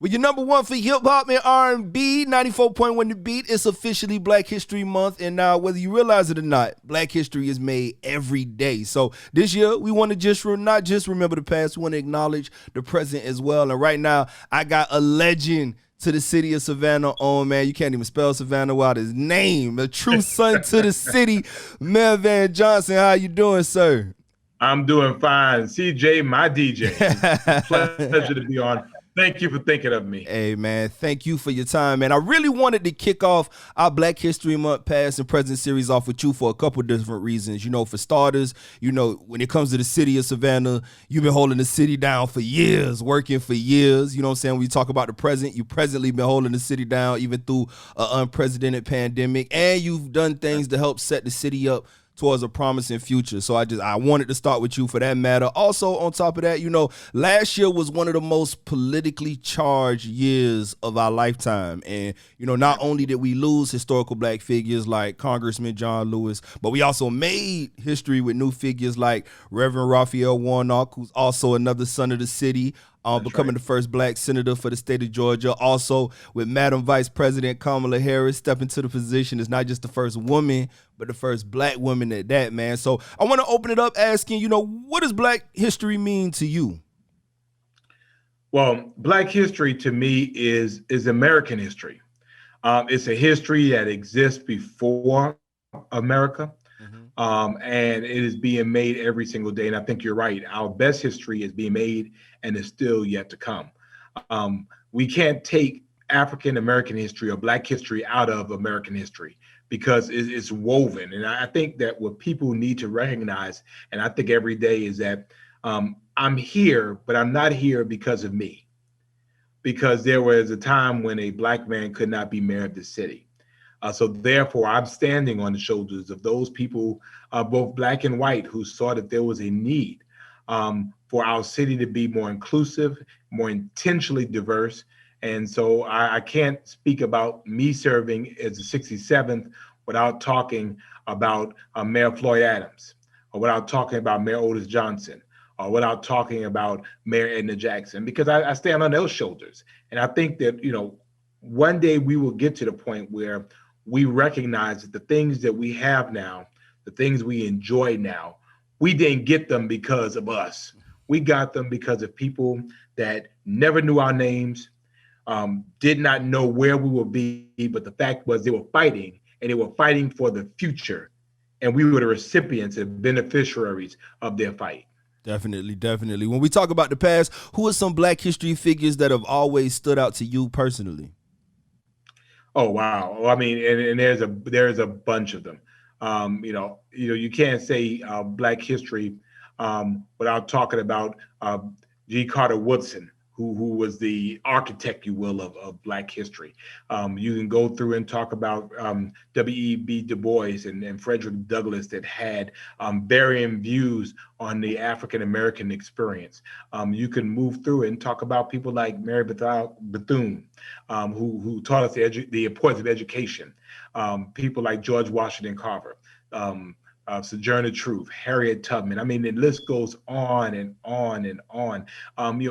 Well, you're number one for hip hop and R&B, 94.1 The Beat. It's officially Black History Month, and now whether you realize it or not, Black history is made every day. So this year, we want to not just remember the past, we want to acknowledge the present as well. And right now, I got a legend to the city of Savannah on, man. You can't even spell Savannah without his name. A true son to the city, Mayor Van Johnson. How you doing, sir? I'm doing fine. CJ, my DJ. It's a pleasure to be on. Thank you for thinking of me. Hey, man, thank you for your time, man. I really wanted to kick off our Black History Month past and present series off with you for a couple different reasons. You know, for starters, you know, when it comes to the city of Savannah, you've been holding the city down for years, working for years. You know what I'm saying? When you talk about the present, you presently been holding the city down even through an unprecedented pandemic, and you've done things to help set the city up towards a promising future. So I wanted to start with you for that matter. Also, on top of that, you know, last year was one of the most politically charged years of our lifetime. And, you know, not only did we lose historical Black figures like Congressman John Lewis, but we also made history with new figures like Reverend Raphael Warnock, who's also another son of the city, becoming the first Black senator for the state of Georgia. Also, with Madam Vice President Kamala Harris stepping to the position as not just the first woman, but the first Black woman at that, man. So I want to open it up asking, you know, what does Black history mean to you? Well, Black history to me is American history. It's a history that exists before America. And it is being made every single day. And I think you're right. Our best history is being made and is still yet to come. We can't take African American history or Black history out of American history because it's woven. And I think that what people need to recognize, and I think every day, is that I'm here, but I'm not here because of me. Because there was a time when a Black man could not be mayor of the city. So therefore, I'm standing on the shoulders of those people, both Black and white, who saw that there was a need for our city to be more inclusive, more intentionally diverse. And so I can't speak about me serving as the 67th without talking about Mayor Floyd Adams, or without talking about Mayor Otis Johnson, or without talking about Mayor Edna Jackson, because I stand on those shoulders. And I think that, you know, one day we will get to the point where we recognize that the things that we have now, the things we enjoy now, we didn't get them because of us. We got them because of people that never knew our names, did not know where we would be, but the fact was they were fighting, and they were fighting for the future. And we were the recipients and beneficiaries of their fight. Definitely, definitely. When we talk about the past, who are some Black history figures that have always stood out to you personally? Oh, wow. Well, I mean, and there's a bunch of them. You can't say Black history without talking about G. Carter Woodson, who was the architect, you will, of Black history. You can go through and talk about W.E.B. Du Bois and Frederick Douglass that had varying views on the African American experience. You can move through and talk about people like Mary Bethune, who taught us the importance of education. People like George Washington Carver. Sojourner Truth, Harriet Tubman. I mean, the list goes on and on and on.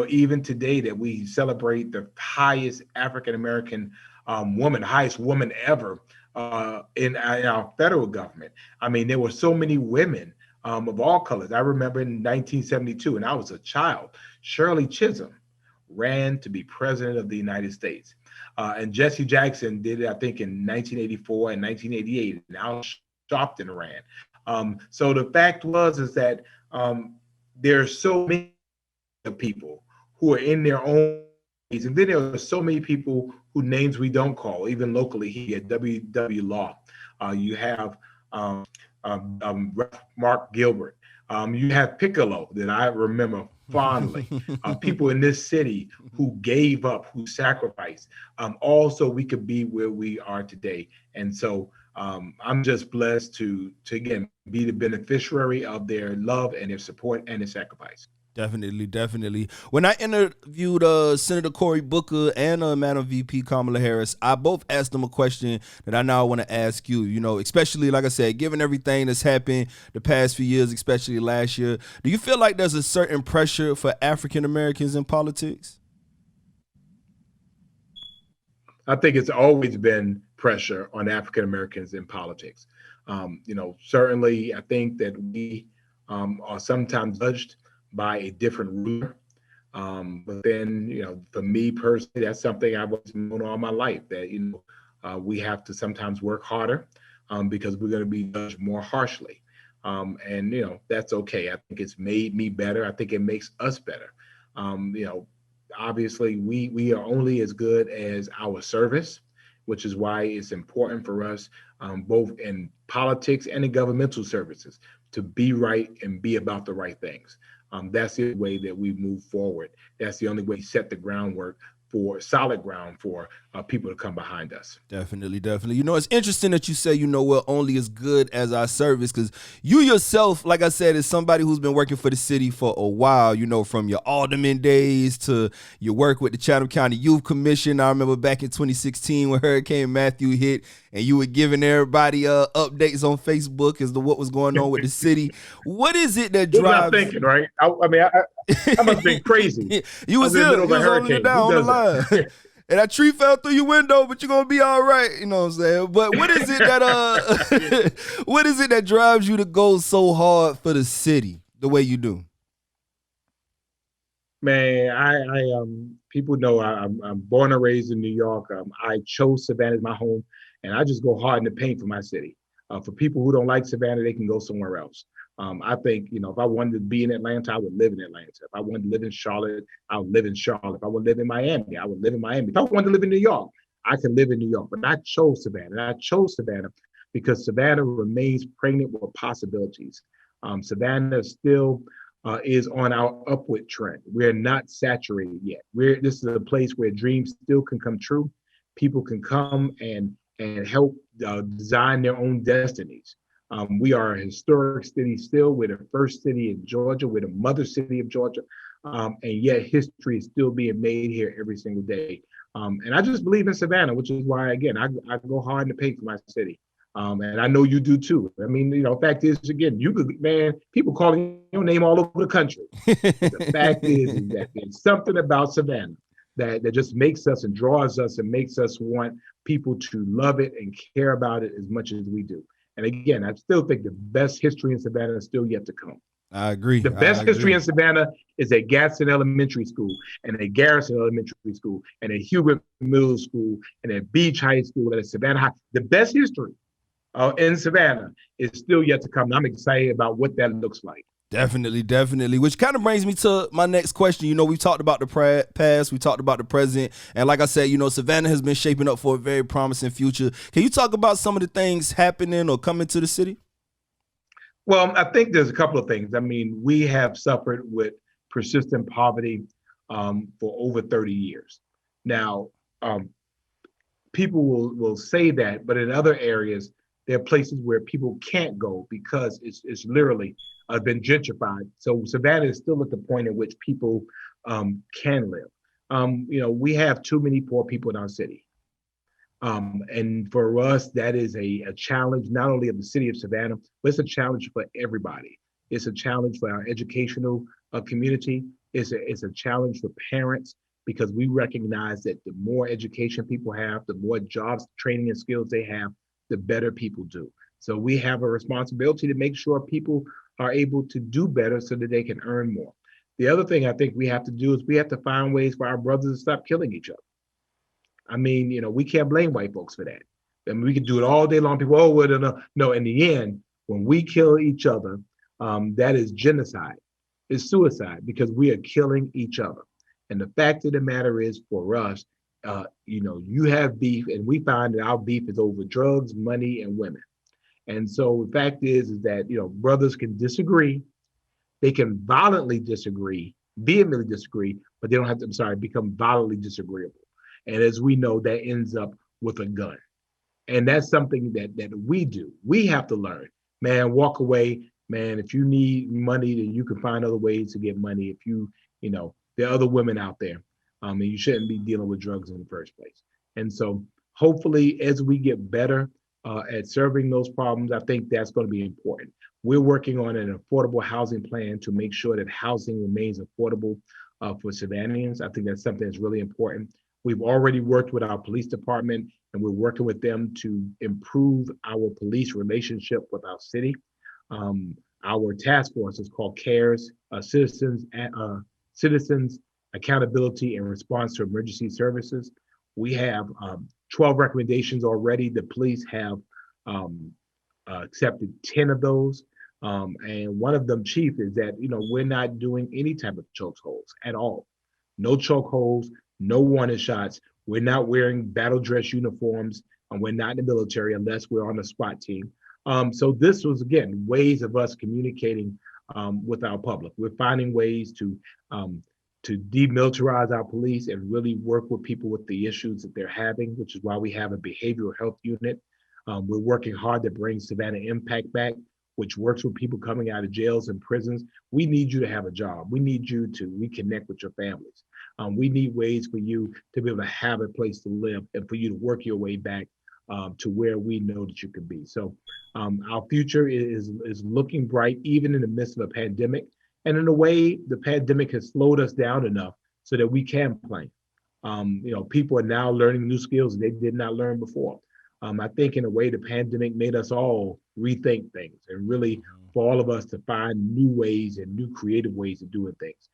Even today that we celebrate the highest African-American woman, highest woman ever in our federal government. I mean, there were so many women of all colors. I remember in 1972, and I was a child, Shirley Chisholm ran to be president of the United States. And Jesse Jackson did it, I think, in 1984 and 1988, and Al Sharpton ran. So the fact is that there are so many people who are in their own ways, and then there are so many people whose names we don't call, even locally here at W.W. Law. You have Mark Gilbert. You have Piccolo, that I remember fondly. People in this city who gave up, who sacrificed, also we could be where we are today. And so I'm just blessed to again be the beneficiary of their love and their support and their sacrifice. Definitely, definitely. When I interviewed Senator Cory Booker and Madam VP Kamala Harris, I both asked them a question that I now want to ask you. You know, especially, like I said, given everything that's happened the past few years, especially last year, do you feel like there's a certain pressure for African Americans in politics? I think it's always been pressure on African Americans in politics. Certainly, I think that we are sometimes judged by a different ruler. But then, for me personally, that's something I've always known all my life, that, we have to sometimes work harder because we're going to be judged more harshly. And, that's okay. I think it's made me better. I think it makes us better. Obviously, we are only as good as our service, which is why it's important for us, both in politics and in governmental services, to be right and be about the right things. That's the way that we move forward. That's the only way we set the groundwork for solid ground for people to come behind us. Definitely, definitely. It's interesting that you say, we're only as good as our service, because you yourself, like I said, is somebody who's been working for the city for a while, from your alderman days to your work with the Chatham County Youth Commission. I remember back in 2016 when Hurricane Matthew hit and you were giving everybody updates on Facebook as to what was going on with the city. What is it that drives... I'm thinking, right? I must have been crazy. You was here. You was holding it down on the line. And that tree fell through your window, but you're gonna be all right. You know what I'm saying? But what is it that what is it that drives you to go so hard for the city the way you do? Man, I people know I'm born and raised in New York. I chose Savannah as my home, and I just go hard in the paint for my city. For people who don't like Savannah, they can go somewhere else. I think, if I wanted to be in Atlanta, I would live in Atlanta. If I wanted to live in Charlotte, I would live in Charlotte. If I wanted to live in Miami, I would live in Miami. If I wanted to live in New York, I could live in New York. But I chose Savannah. And I chose Savannah because Savannah remains pregnant with possibilities. Savannah still is on our upward trend. We're not saturated yet. This is a place where dreams still can come true. People can come and help design their own destinies. We are a historic city still. We're the first city in Georgia. We're the mother city of Georgia. And yet history is still being made here every single day. And I just believe in Savannah, which is why, again, I go hard in the paint for my city. And I know you do too. I mean, fact is, again, people calling your name all over the country. The fact is that there's something about Savannah that just makes us and draws us and makes us want people to love it and care about it as much as we do. And again, I still think the best history in Savannah is still yet to come. I agree. The best history in Savannah is at Gadsden Elementary School and at Garrison Elementary School and at Hubert Middle School and at Beach High School and at Savannah High. The best history in Savannah is still yet to come. And I'm excited about what that looks like. Definitely, definitely. Which kind of brings me to my next question. We talked about the past, we talked about the present, and like I said, Savannah has been shaping up for a very promising future. Can you talk about some of the things happening or coming to the city? Well, I think there's a couple of things. I mean, we have suffered with persistent poverty for over 30 years. Now, people will say that, but in other areas, there are places where people can't go because it's literally been gentrified. So Savannah is still at the point at which people can live. We have too many poor people in our city. And for us, that is a challenge, not only of the city of Savannah, but it's a challenge for everybody. It's a challenge for our educational community. It's a challenge for parents, because we recognize that the more education people have, the more jobs, training, and skills they have, the better people do. So we have a responsibility to make sure people are able to do better so that they can earn more. The other thing I think we have to do is we have to find ways for our brothers to stop killing each other. I mean, we can't blame white folks for that. I mean, we can do it all day long. People, no, in the end, when we kill each other, that is genocide. It's suicide, because we are killing each other. And the fact of the matter is, for us, you have beef, and we find that our beef is over drugs, money, and women. And so the fact is that, brothers can disagree. They can violently disagree, vehemently disagree, but they don't have to, become violently disagreeable. And as we know, that ends up with a gun. And that's something that we do. We have to learn, man, walk away, man. If you need money, then you can find other ways to get money. If there are other women out there, and you shouldn't be dealing with drugs in the first place. And so hopefully, as we get better at serving those problems, I think that's going to be important. We're working on an affordable housing plan to make sure that housing remains affordable for Savannahans. I think that's something that's really important. We've already worked with our police department, and we're working with them to improve our police relationship with our city. Um, our task force is called CARES, Citizens Accountability and Response to Emergency Services. We have 12 recommendations already. The police have um, accepted 10 of those. And one of them, Chief, is that, we're not doing any type of chokeholds at all. No chokeholds, no warning shots. We're not wearing battle dress uniforms, and we're not in the military unless we're on a SWAT team. So this was, again, ways of us communicating with our public. We're finding ways to demilitarize our police and really work with people with the issues that they're having, which is why we have a behavioral health unit. We're working hard to bring Savannah Impact back, which works with people coming out of jails and prisons. We need you to have a job. We need you to reconnect with your families. We need ways for you to be able to have a place to live and for you to work your way back to where we know that you can be. So our future is looking bright, even in the midst of a pandemic. And in a way, the pandemic has slowed us down enough so that we can plan. People are now learning new skills they did not learn before. I think in a way, the pandemic made us all rethink things and really for all of us to find new ways and new creative ways of doing things.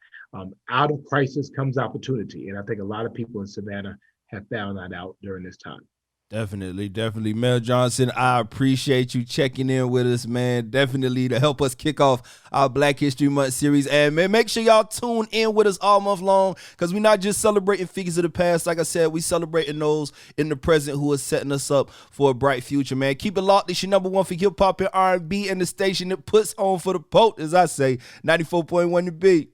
Out of crisis comes opportunity. And I think a lot of people in Savannah have found that out during this time. Definitely. Mayor Johnson, I appreciate you checking in with us, man. Definitely to help us kick off our Black History Month series. And man, make sure y'all tune in with us all month long, because we're not just celebrating figures of the past. Like I said, we celebrating those in the present who are setting us up for a bright future, man. Keep it locked. It's your number one for hip hop and R&B, and the station that puts on for the pote, as I say, 94.1 The Beat.